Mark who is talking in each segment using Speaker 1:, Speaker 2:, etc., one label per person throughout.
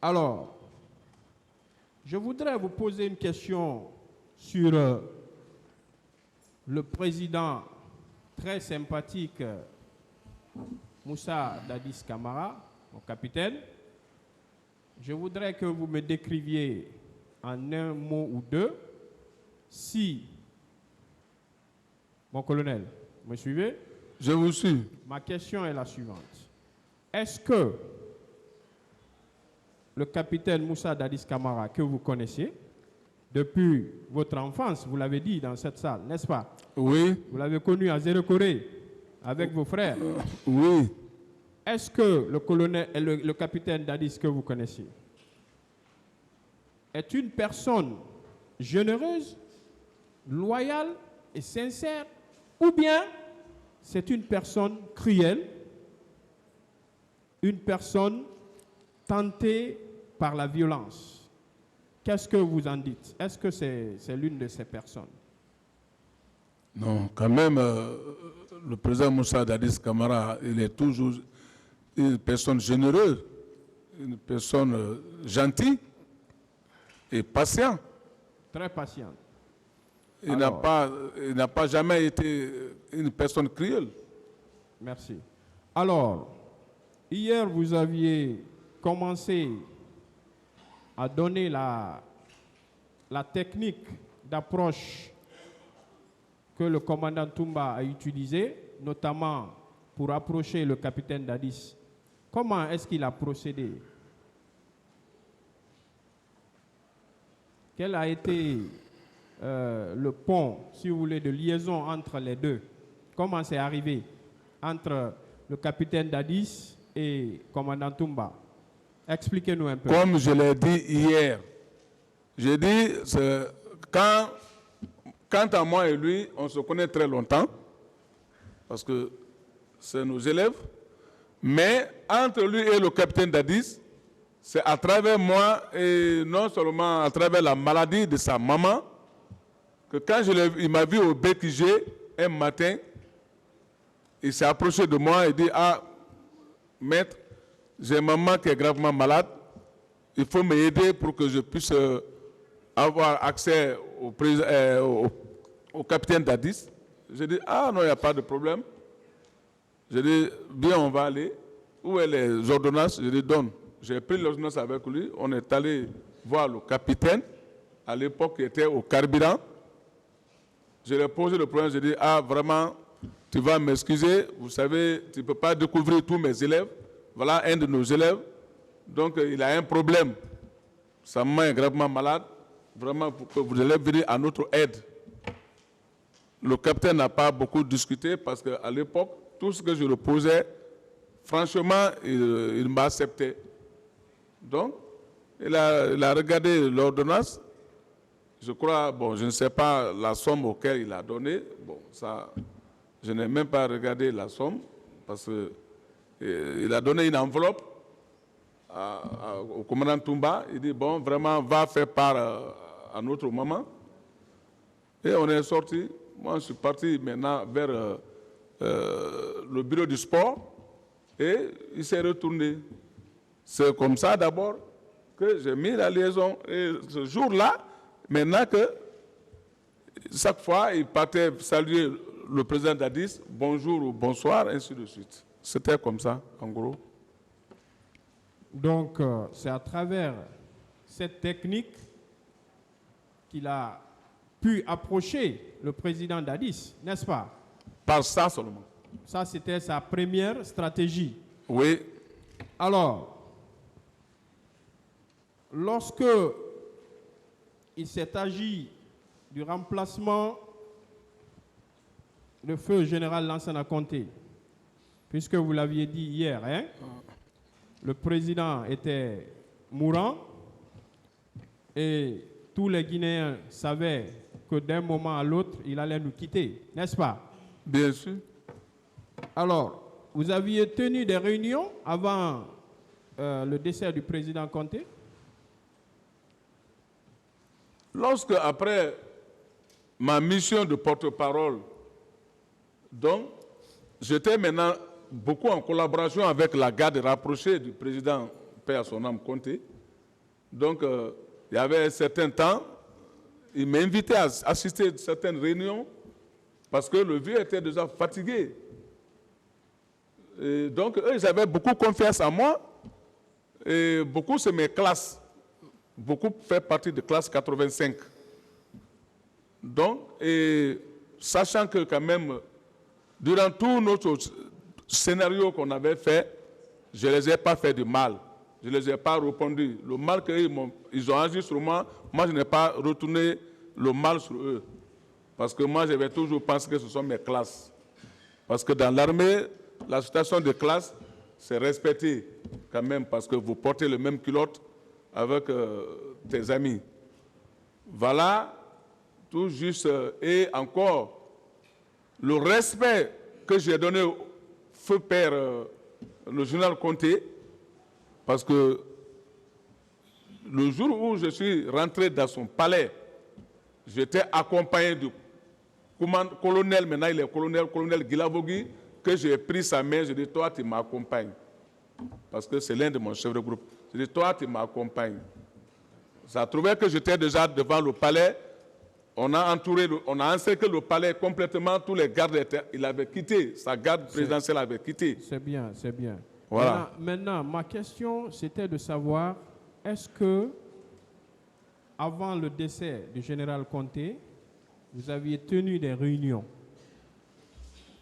Speaker 1: Alors, je voudrais vous poser une question sur le président très sympathique Moussa Dadis Camara, mon capitaine. Je voudrais que vous me décriviez en un mot ou deux si, mon colonel, vous me suivez?
Speaker 2: Je vous suis.
Speaker 1: Ma question est la suivante. Est-ce que le capitaine Moussa Dadis Camara, que vous connaissez, depuis votre enfance, vous l'avez dit dans cette salle, n'est-ce pas?
Speaker 2: Oui.
Speaker 1: Vous l'avez connu à Zéro Corée avec vos frères.
Speaker 2: Oui.
Speaker 1: Est-ce que le capitaine Dadis que vous connaissez est une personne généreuse, loyale et sincère, ou bien c'est une personne cruelle, une personne tentée par la violence? Qu'est-ce que vous en dites? Est-ce que c'est l'une de ces personnes?
Speaker 2: Non, quand même, le président Moussa Dadis Camara, il est toujours une personne généreuse, une personne gentille et patiente.
Speaker 1: Très patiente.
Speaker 2: Il n'a pas jamais été une personne cruelle.
Speaker 1: Merci. Alors, hier, vous aviez commencé à donner la technique d'approche que le commandant Toumba a utilisée, notamment pour approcher le capitaine Dadis. Comment est-ce qu'il a procédé? Quel a été le pont, si vous voulez, de liaison entre les deux? Comment c'est arrivé entre le capitaine Dadis et le commandant Toumba? Expliquez-nous un peu.
Speaker 2: Comme je l'ai dit hier, j'ai dit, quant à moi et lui, on se connaît très longtemps, parce que c'est nos élèves, mais entre lui et le capitaine Dadis, c'est à travers moi et non seulement à travers la maladie de sa maman, que quand il m'a vu au BTG un matin, il s'est approché de moi et dit: ah, maître, j'ai maman qui est gravement malade, il faut m'aider pour que je puisse avoir accès au capitaine Dadis. J'ai dit: ah non, il n'y a pas de problème. J'ai dit: bien, on va aller. Où est les ordonnances? J'ai dit: donne. J'ai pris l'ordonnance avec lui. On est allé voir le capitaine. À l'époque, il était au carburant. Je lui ai posé le problème. J'ai dit: ah, vraiment, tu vas m'excuser. Vous savez, tu ne peux pas découvrir tous mes élèves. Voilà un de nos élèves. Donc, il a un problème. Sa maman est gravement malade. Vraiment, pour que vous allez venir à notre aide. Le capitaine n'a pas beaucoup discuté parce qu'à l'époque, tout ce que je lui posais, franchement, il m'a accepté. Donc, il a regardé l'ordonnance. Je crois, bon, je ne sais pas la somme auquel il a donné. Bon, ça, je n'ai même pas regardé la somme parce qu'il a donné une enveloppe au commandant Toumba. Il dit: bon, vraiment, va faire part à notre maman. Et on est sorti. Moi, je suis parti maintenant vers le bureau du sport et il s'est retourné. C'est comme ça d'abord que j'ai mis la liaison. Et ce jour-là, maintenant que chaque fois, il partait saluer le président Dadis, bonjour ou bonsoir, ainsi de suite. C'était comme ça, en gros.
Speaker 1: Donc, c'est à travers cette technique qu'il a pu approcher le président Dadis, n'est-ce pas?
Speaker 2: Par ça seulement.
Speaker 1: Ça, c'était sa première stratégie.
Speaker 2: Oui.
Speaker 1: Alors, lorsque il s'est agi du remplacement de feu général Lansana Conté, puisque vous l'aviez dit hier, hein, le président était mourant et tous les Guinéens savaient que d'un moment à l'autre, il allait nous quitter, n'est-ce pas?
Speaker 2: Bien sûr.
Speaker 1: Alors, vous aviez tenu des réunions avant le décès du président Conté?
Speaker 2: Lorsque, après ma mission de porte-parole, donc, j'étais maintenant beaucoup en collaboration avec la garde rapprochée du président, paix à son âme, Conté. Donc, il y avait un certain temps, il m'invitait à assister à certaines réunions parce que le vieux était déjà fatigué. Et donc, eux, ils avaient beaucoup confiance en moi. Et beaucoup, c'est mes classes. Beaucoup fait partie de classe 85. Donc, et sachant que quand même, durant tout notre scénario qu'on avait fait, je ne les ai pas fait de mal. Je ne les ai pas répondu. Le mal qu'ils ont agi sur moi, moi, je n'ai pas retourné le mal sur eux. Parce que moi, j'avais toujours pensé que ce sont mes classes. Parce que dans l'armée, la situation de classe, c'est respecté quand même, parce que vous portez le même culotte avec tes amis. Voilà, tout juste. Et encore, le respect que j'ai donné au feu père, le général Conté, parce que le jour où je suis rentré dans son palais, j'étais accompagné du colonel, maintenant il est colonel Guilavogui, que j'ai pris sa main, je dis, toi tu m'accompagnes. Parce que c'est l'un de mon chefs de groupe. Je dis, toi tu m'accompagnes. Ça a trouvé que j'étais déjà devant le palais. On a encerclé le palais complètement, tous les gardes étaient, il avait quitté, sa garde présidentielle avait quitté.
Speaker 1: C'est bien, c'est bien.
Speaker 2: Voilà.
Speaker 1: Maintenant, ma question, c'était de savoir, est-ce que, avant le décès du général Conté, vous aviez tenu des réunions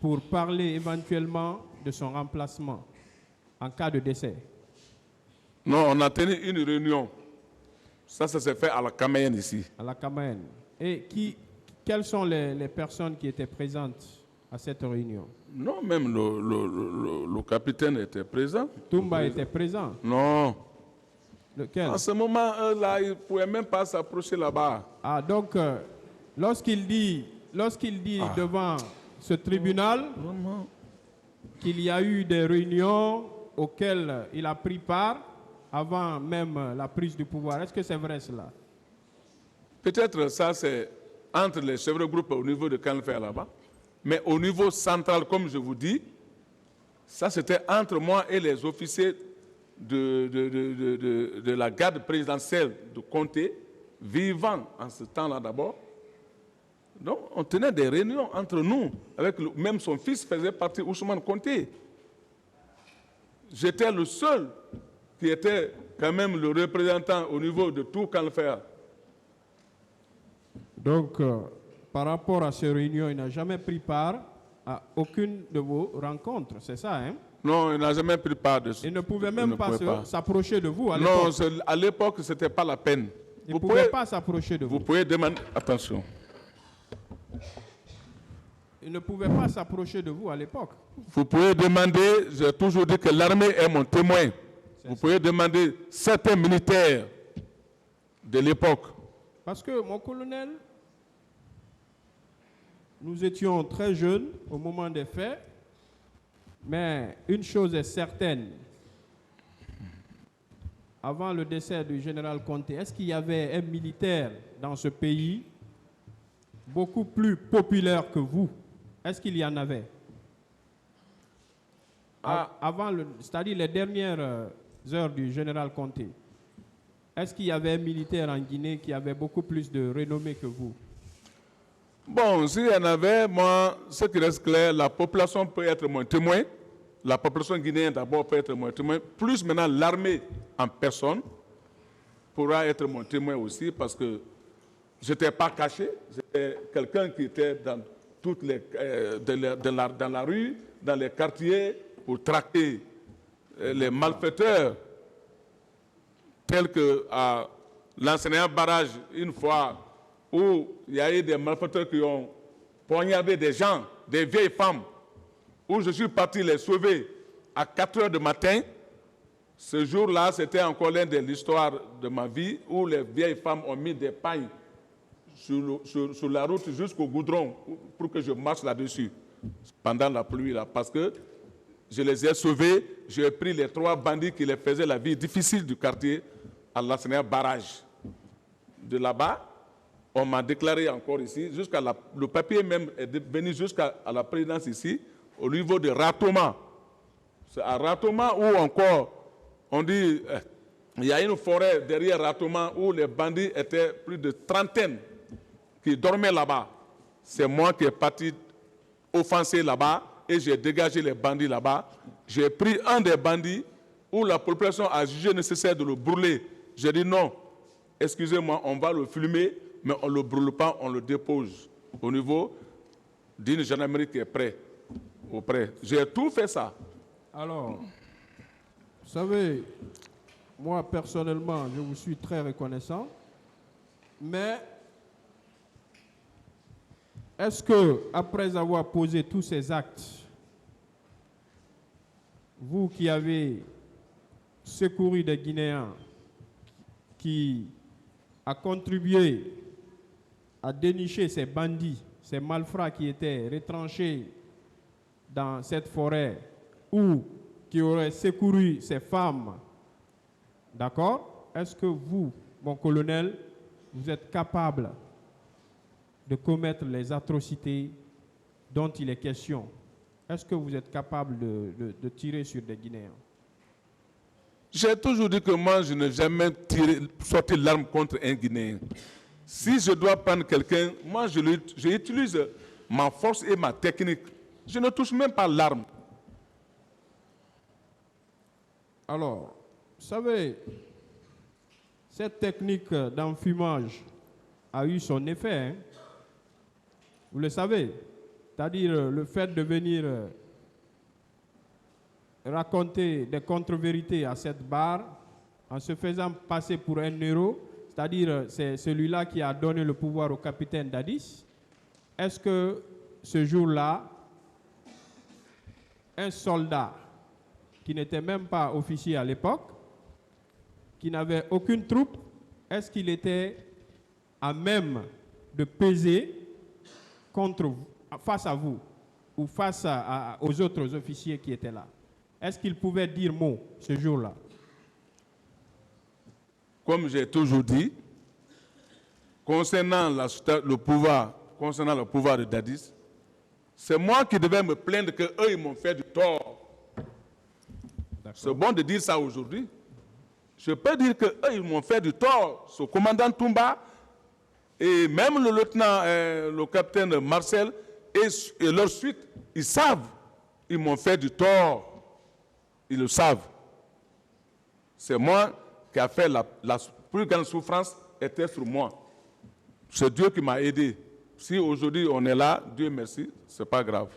Speaker 1: pour parler éventuellement de son remplacement en cas de décès?
Speaker 2: Non, on a tenu une réunion. Ça s'est fait à la Camayenne ici.
Speaker 1: À la Camayenne. Et quelles sont les personnes qui étaient présentes à cette réunion?
Speaker 2: Non, même le capitaine était présent.
Speaker 1: Toumba était présent?
Speaker 2: Non.
Speaker 1: Lequel?
Speaker 2: En ce moment-là, il ne pouvait même pas s'approcher là-bas.
Speaker 1: Ah, donc, lorsqu'il dit devant ce tribunal qu'il y a eu des réunions auxquelles il a pris part avant même la prise du pouvoir, est-ce que c'est vrai cela?
Speaker 2: Peut-être ça, c'est entre les chefs de groupe au niveau de Canfer là-bas. Mais au niveau central, comme je vous dis, ça c'était entre moi et les officiers de la garde présidentielle de Conté, vivant en ce temps-là d'abord. Donc on tenait des réunions entre nous, avec même son fils faisait partie, Ousmane Conté. J'étais le seul qui était quand même le représentant au niveau de tout Canfer.
Speaker 1: Donc, par rapport à ces réunions, il n'a jamais pris part à aucune de vos rencontres, c'est ça, hein?
Speaker 2: Non, il n'a jamais pris part de ça.
Speaker 1: Il ne pouvait même pas s'approcher de vous à l'époque?
Speaker 2: Non, à l'époque, ce n'était pas la peine.
Speaker 1: Il ne pouvait pas s'approcher de vous?
Speaker 2: Vous pouvez demander... Attention.
Speaker 1: Il ne pouvait pas s'approcher de vous à l'époque?
Speaker 2: Vous pouvez demander, j'ai toujours dit que l'armée est mon témoin. Vous pouvez demander certains militaires de l'époque.
Speaker 1: Parce que, mon colonel, nous étions très jeunes au moment des faits, mais une chose est certaine. Avant le décès du général Conté, est-ce qu'il y avait un militaire dans ce pays beaucoup plus populaire que vous? Est-ce qu'il y en avait? Avant, c'est-à-dire les dernières heures du général Conté, est-ce qu'il y avait un militaire en Guinée qui avait beaucoup plus de renommée que vous?
Speaker 2: Bon, s'il y en avait, moi, ce qui reste clair, la population peut être mon témoin. La population guinéenne d'abord peut être mon témoin. Plus maintenant, l'armée en personne pourra être mon témoin aussi parce que je n'étais pas caché. J'étais quelqu'un qui était dans toutes les, dans la rue, dans les quartiers, pour traquer les malfaiteurs, tels que à l'enseignant barrage, une fois où il y a eu des malfaiteurs qui ont poignardé des gens, des vieilles femmes, où je suis parti les sauver à 4 heures du matin. Ce jour-là, c'était encore l'un de l'histoire de ma vie, où les vieilles femmes ont mis des pailles sur la route jusqu'au goudron pour que je marche là-dessus pendant la pluie, là, parce que je les ai sauvés. J'ai pris les 3 bandits qui les faisaient la vie difficile du quartier à l'enseignant barrage. De là-bas, on m'a déclaré encore ici, le papier même est venu jusqu'à la présidence ici, au niveau de Ratoma. C'est à Ratoma où encore on dit, il y a une forêt derrière Ratoma où les bandits étaient plus de trentaine qui dormaient là-bas. C'est moi qui est parti offenser là-bas et j'ai dégagé les bandits là-bas. J'ai pris un des bandits où la population a jugé nécessaire de le brûler. J'ai dit non, excusez-moi, on va le filmer, mais on ne le brûle pas, on le dépose au niveau d'une gendarmerie qui est près. J'ai tout fait ça.
Speaker 1: Alors, vous savez, moi personnellement, je vous suis très reconnaissant, mais est-ce que, après avoir posé tous ces actes, vous qui avez secouru des Guinéens, qui a contribué à dénicher ces bandits, ces malfrats qui étaient retranchés dans cette forêt ou qui auraient secouru ces femmes, d'accord? Est-ce que vous, mon colonel, vous êtes capable de commettre les atrocités dont il est question? Est-ce que vous êtes capable de tirer sur des Guinéens?
Speaker 2: J'ai toujours dit que moi, je n'ai jamais sorti l'arme contre un Guinéen. Si je dois prendre quelqu'un, moi, j'utilise ma force et ma technique. Je ne touche même pas l'arme.
Speaker 1: Alors, vous savez, cette technique d'enfumage a eu son effet, hein? Vous le savez, c'est-à-dire le fait de venir raconter des contre-vérités à cette barre en se faisant passer pour un héros, c'est-à-dire c'est celui-là qui a donné le pouvoir au capitaine Dadis. Est-ce que ce jour-là, un soldat qui n'était même pas officier à l'époque, qui n'avait aucune troupe, est-ce qu'il était à même de peser contre vous, face à vous ou face aux autres officiers qui étaient là? Est-ce qu'il pouvait dire mot ce jour-là?
Speaker 2: Comme j'ai toujours dit, concernant le pouvoir de Dadis, c'est moi qui devais me plaindre qu'eux, ils m'ont fait du tort. C'est bon de dire ça aujourd'hui. Je peux dire qu'eux, ils m'ont fait du tort. Ce commandant Toumba et même le lieutenant, le capitaine Marcel et leur suite, ils savent, ils m'ont fait du tort. Ils le savent. C'est moi qui a fait la plus grande souffrance était sur moi. C'est Dieu qui m'a aidé. Si aujourd'hui on est là, Dieu merci, ce n'est pas grave.